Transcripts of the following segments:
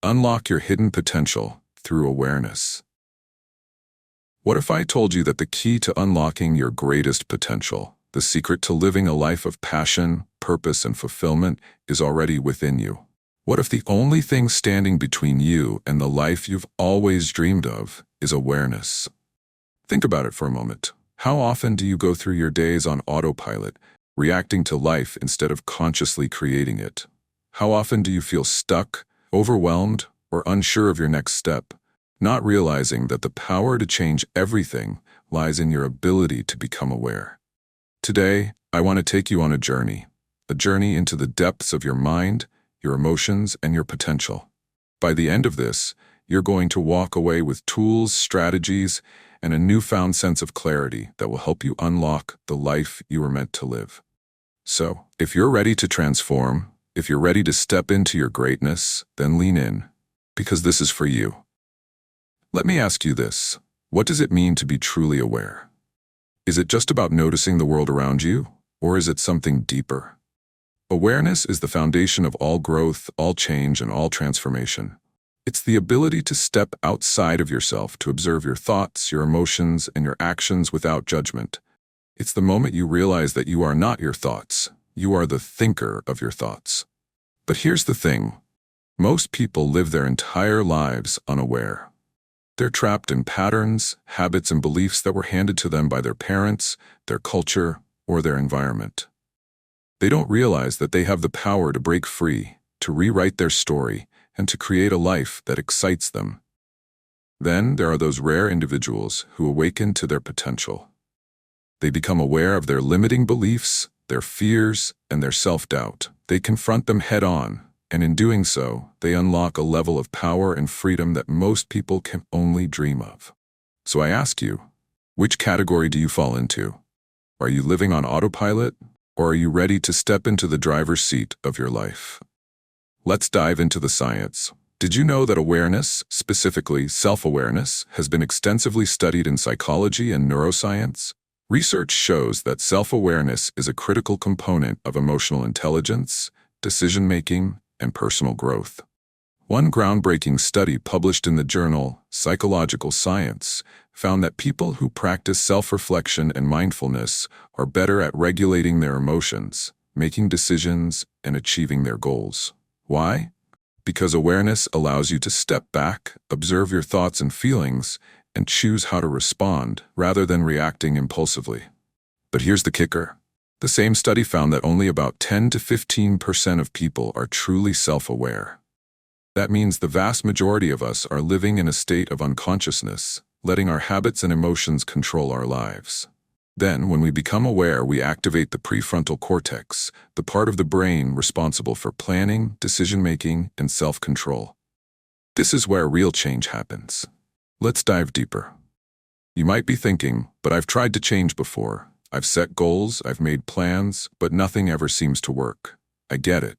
Unlock your hidden potential through awareness. What if I told you that the key to unlocking your greatest potential, the secret to living a life of passion, purpose, and fulfillment, is already within you? What if the only thing standing between you and the life you've always dreamed of is awareness? Think about it for a moment. How often do you go through your days on autopilot, reacting to life instead of consciously creating it? How often do you feel stuck, overwhelmed, or unsure of your next step, not realizing that the power to change everything lies in your ability to become aware? Today, I want to take you on a journey into the depths of your mind, your emotions, and your potential. By the end of this, you're going to walk away with tools, strategies, and a newfound sense of clarity that will help you unlock the life you were meant to live. So, if you're ready to transform, if you're ready to step into your greatness, then lean in, because this is for you. Let me ask you this: what does it mean to be truly aware? Is it just about noticing the world around you, or is it something deeper? Awareness is the foundation of all growth, all change, and all transformation. It's the ability to step outside of yourself, to observe your thoughts, your emotions, and your actions without judgment. It's the moment you realize that you are not your thoughts. You are the thinker of your thoughts. But here's the thing. Most people live their entire lives unaware. They're trapped in patterns, habits, and beliefs that were handed to them by their parents, their culture, or their environment. They don't realize that they have the power to break free, to rewrite their story, and to create a life that excites them. Then there are those rare individuals who awaken to their potential. They become aware of their limiting beliefs, their fears, and their self-doubt. They confront them head-on, and in doing so, they unlock a level of power and freedom that most people can only dream of. So I ask you, which category do you fall into? Are you living on autopilot, or are you ready to step into the driver's seat of your life? Let's dive into the science. Did you know that awareness, specifically self-awareness, has been extensively studied in psychology and neuroscience? Research shows that self-awareness is a critical component of emotional intelligence, decision-making, and personal growth. One groundbreaking study published in the journal Psychological Science found that people who practice self-reflection and mindfulness are better at regulating their emotions, making decisions, and achieving their goals. Why? Because awareness allows you to step back, observe your thoughts and feelings, and choose how to respond rather than reacting impulsively. But here's the kicker. The same study found that only about 10 to 15% of people are truly self-aware. That means the vast majority of us are living in a state of unconsciousness, letting our habits and emotions control our lives. Then, when we become aware, we activate the prefrontal cortex, the part of the brain responsible for planning, decision-making, and self-control. This is where real change happens. Let's dive deeper. You might be thinking, but I've tried to change before. I've set goals, I've made plans, but nothing ever seems to work. I get it.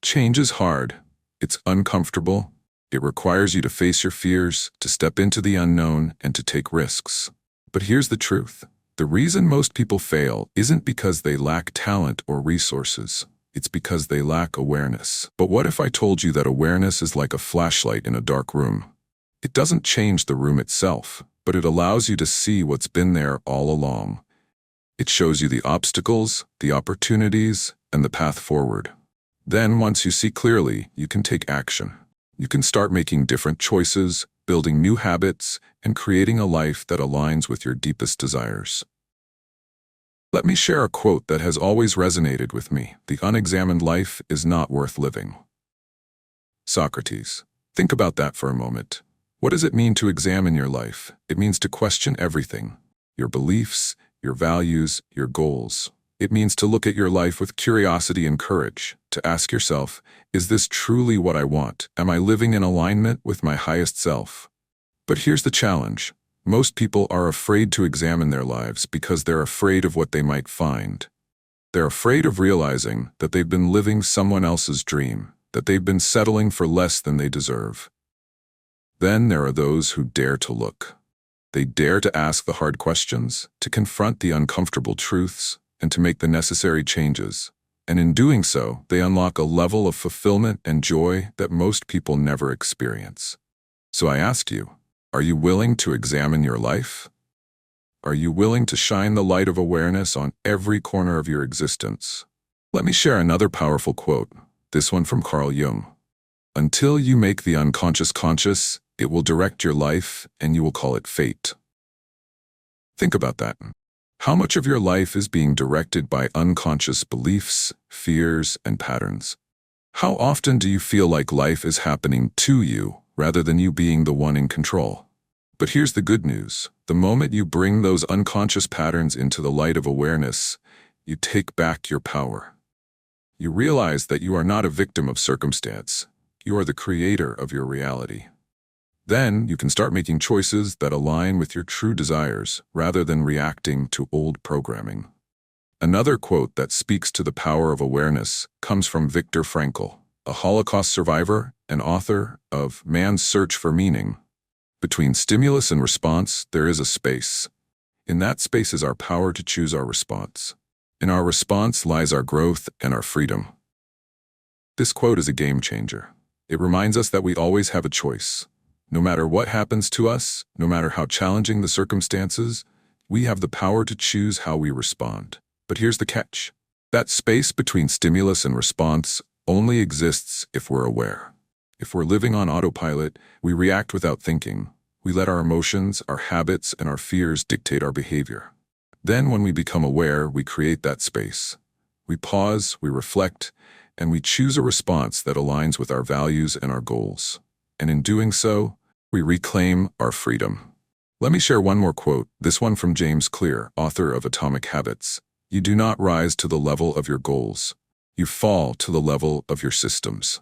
Change is hard. It's uncomfortable. It requires you to face your fears, to step into the unknown, and to take risks. But here's the truth. The reason most people fail isn't because they lack talent or resources. It's because they lack awareness. But what if I told you that awareness is like a flashlight in a dark room? It doesn't change the room itself, but it allows you to see what's been there all along. It shows you the obstacles, the opportunities, and the path forward. Then, once you see clearly, you can take action. You can start making different choices, building new habits, and creating a life that aligns with your deepest desires. Let me share a quote that has always resonated with me. The unexamined life is not worth living. Socrates. Think about that for a moment. What does it mean to examine your life? It means to question everything. Your beliefs, your values, your goals. It means to look at your life with curiosity and courage, to ask yourself, is this truly what I want? Am I living in alignment with my highest self? But here's the challenge. Most people are afraid to examine their lives because they're afraid of what they might find. They're afraid of realizing that they've been living someone else's dream, that they've been settling for less than they deserve. Then there are those who dare to look. They dare to ask the hard questions, to confront the uncomfortable truths, and to make the necessary changes. And in doing so, they unlock a level of fulfillment and joy that most people never experience. So I ask you, are you willing to examine your life? Are you willing to shine the light of awareness on every corner of your existence? Let me share another powerful quote, this one from Carl Jung. Until you make the unconscious conscious, it will direct your life and you will call it fate. Think about that. How much of your life is being directed by unconscious beliefs, fears, and patterns? How often do you feel like life is happening to you rather than you being the one in control? But here's the good news. The moment you bring those unconscious patterns into the light of awareness, you take back your power. You realize that you are not a victim of circumstance. You are the creator of your reality. Then you can start making choices that align with your true desires rather than reacting to old programming. Another quote that speaks to the power of awareness comes from Viktor Frankl, a Holocaust survivor and author of Man's Search for Meaning. Between stimulus and response, there is a space. In that space is our power to choose our response. In our response lies our growth and our freedom. This quote is a game changer. It reminds us that we always have a choice. No matter what happens to us, no matter how challenging the circumstances, we have the power to choose how we respond. But here's the catch. That space between stimulus and response only exists if we're aware. If we're living on autopilot, we react without thinking. We let our emotions, our habits, and our fears dictate our behavior. Then when we become aware, we create that space. We pause, we reflect, and we choose a response that aligns with our values and our goals. And in doing so, we reclaim our freedom. Let me share one more quote, this one from James Clear, author of Atomic Habits. You do not rise to the level of your goals. You fall to the level of your systems.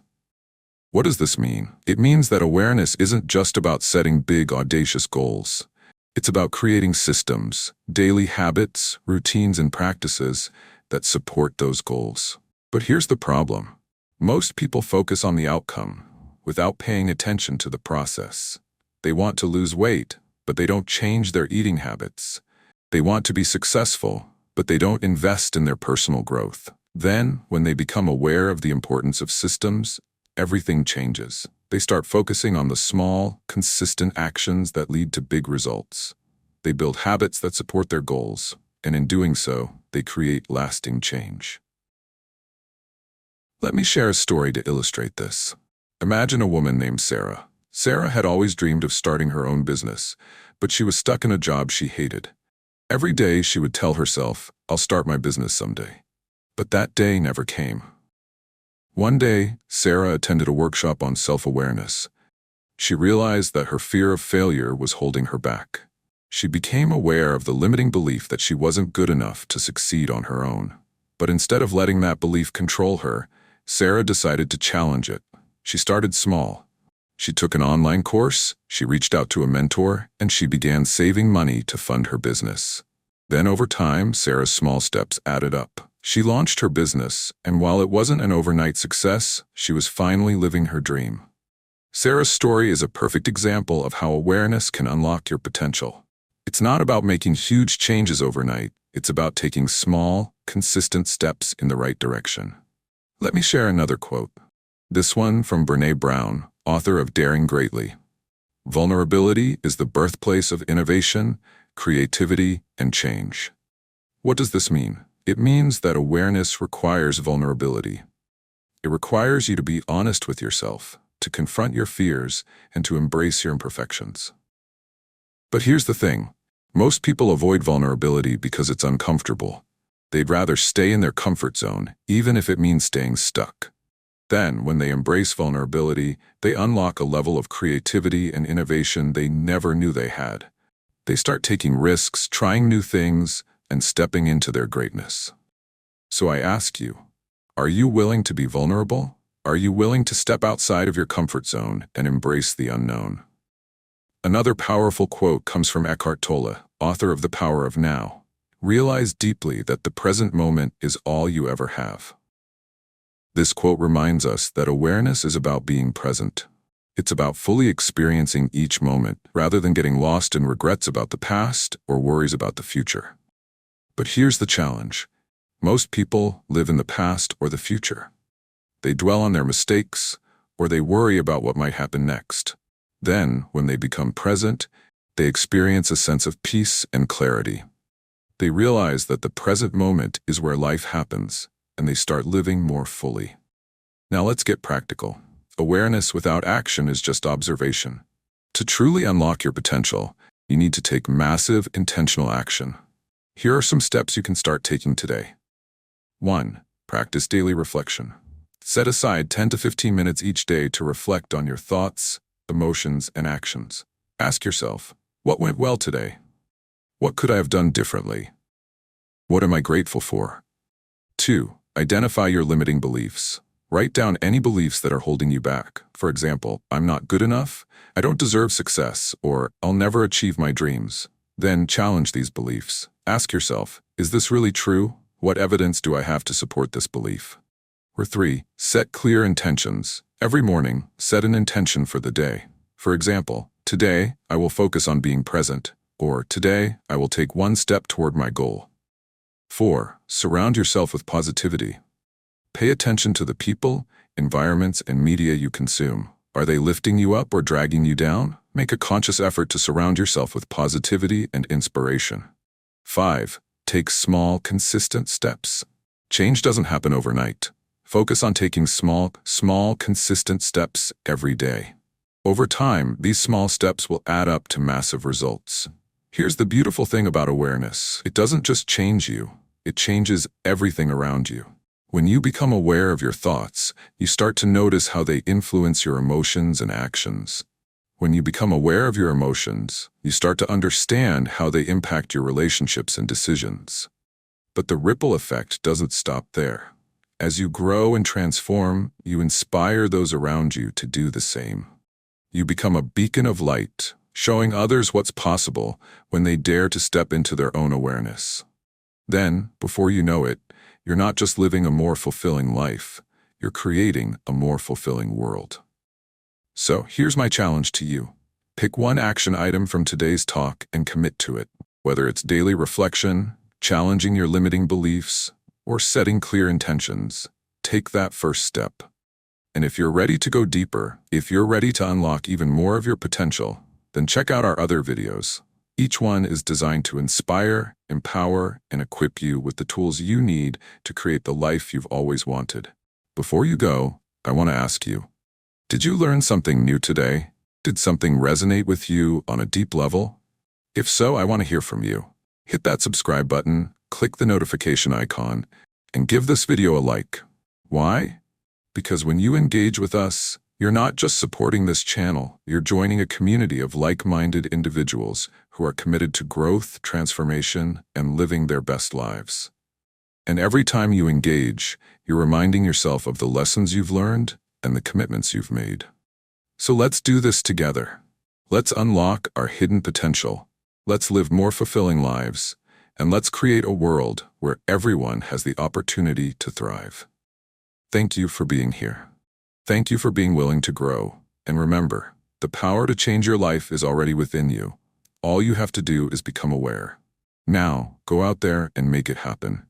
What does this mean? It means that awareness isn't just about setting big, audacious goals. It's about creating systems, daily habits, routines, and practices that support those goals. But here's the problem. Most people focus on the outcome without paying attention to the process. They want to lose weight, but they don't change their eating habits. They want to be successful, but they don't invest in their personal growth. Then, when they become aware of the importance of systems, everything changes. They start focusing on the small, consistent actions that lead to big results. They build habits that support their goals, and in doing so, they create lasting change. Let me share a story to illustrate this. Imagine a woman named Sarah. Sarah had always dreamed of starting her own business, but she was stuck in a job she hated. Every day she would tell herself, I'll start my business someday. But that day never came. One day, Sarah attended a workshop on self-awareness. She realized that her fear of failure was holding her back. She became aware of the limiting belief that she wasn't good enough to succeed on her own. But instead of letting that belief control her, Sarah decided to challenge it. She started small. She took an online course, she reached out to a mentor, and she began saving money to fund her business. Then over time, Sarah's small steps added up. She launched her business, and while it wasn't an overnight success, she was finally living her dream. Sarah's story is a perfect example of how awareness can unlock your potential. It's not about making huge changes overnight. It's about taking small, consistent steps in the right direction. Let me share another quote. This one from Brené Brown, author of Daring Greatly. Vulnerability is the birthplace of innovation, creativity, and change. What does this mean? It means that awareness requires vulnerability. It requires you to be honest with yourself, to confront your fears, and to embrace your imperfections. But here's the thing. Most people avoid vulnerability because it's uncomfortable. They'd rather stay in their comfort zone, even if it means staying stuck. Then, when they embrace vulnerability, they unlock a level of creativity and innovation they never knew they had. They start taking risks, trying new things, and stepping into their greatness. So I ask you, are you willing to be vulnerable? Are you willing to step outside of your comfort zone and embrace the unknown? Another powerful quote comes from Eckhart Tolle, author of The Power of Now. Realize deeply that the present moment is all you ever have. This quote reminds us that awareness is about being present. It's about fully experiencing each moment rather than getting lost in regrets about the past or worries about the future. But here's the challenge. Most people live in the past or the future. They dwell on their mistakes, or they worry about what might happen next. Then, when they become present, they experience a sense of peace and clarity. They realize that the present moment is where life happens, and they start living more fully. Now let's get practical. Awareness without action is just observation. To truly unlock your potential, you need to take massive, intentional action. Here are some steps you can start taking today. 1. Practice daily reflection. Set aside 10 to 15 minutes each day to reflect on your thoughts, emotions, and actions. Ask yourself, what went well today? What could I have done differently? What am I grateful for? 2. Identify your limiting beliefs. Write down any beliefs that are holding you back. For example, I'm not good enough, I don't deserve success, or I'll never achieve my dreams. Then challenge these beliefs. Ask yourself, is this really true? What evidence do I have to support this belief? Or 3. Set clear intentions. Every morning, set an intention for the day. For example, today, I will focus on being present, or today, I will take one step toward my goal. 4. Surround yourself with positivity. Pay attention to the people, environments, and media you consume. Are they lifting you up or dragging you down? Make a conscious effort to surround yourself with positivity and inspiration. 5. Take small, consistent steps. Change doesn't happen overnight. Focus on taking small, consistent steps every day. Over time, these small steps will add up to massive results. Here's the beautiful thing about awareness. It doesn't just change you, it changes everything around you. When you become aware of your thoughts, you start to notice how they influence your emotions and actions. When you become aware of your emotions, you start to understand how they impact your relationships and decisions. But the ripple effect doesn't stop there. As you grow and transform, you inspire those around you to do the same. You become a beacon of light, showing others what's possible when they dare to step into their own awareness. Then, before you know it, you're not just living a more fulfilling life, you're creating a more fulfilling world. So, here's my challenge to you. Pick one action item from today's talk and commit to it. Whether it's daily reflection, challenging your limiting beliefs, or setting clear intentions, take that first step. And if you're ready to go deeper, if you're ready to unlock even more of your potential, then check out our other videos. Each one is designed to inspire, empower, and equip you with the tools you need to create the life you've always wanted. Before you go, I want to ask you, did you learn something new today? Did something resonate with you on a deep level? If so, I want to hear from you. Hit that subscribe button, click the notification icon, and give this video a like. Why? Because when you engage with us, you're not just supporting this channel, you're joining a community of like-minded individuals who are committed to growth, transformation, and living their best lives. And every time you engage, you're reminding yourself of the lessons you've learned and the commitments you've made. So let's do this together. Let's unlock our hidden potential. Let's live more fulfilling lives, and let's create a world where everyone has the opportunity to thrive. Thank you for being here. Thank you for being willing to grow. And remember, the power to change your life is already within you. All you have to do is become aware. Now, go out there and make it happen.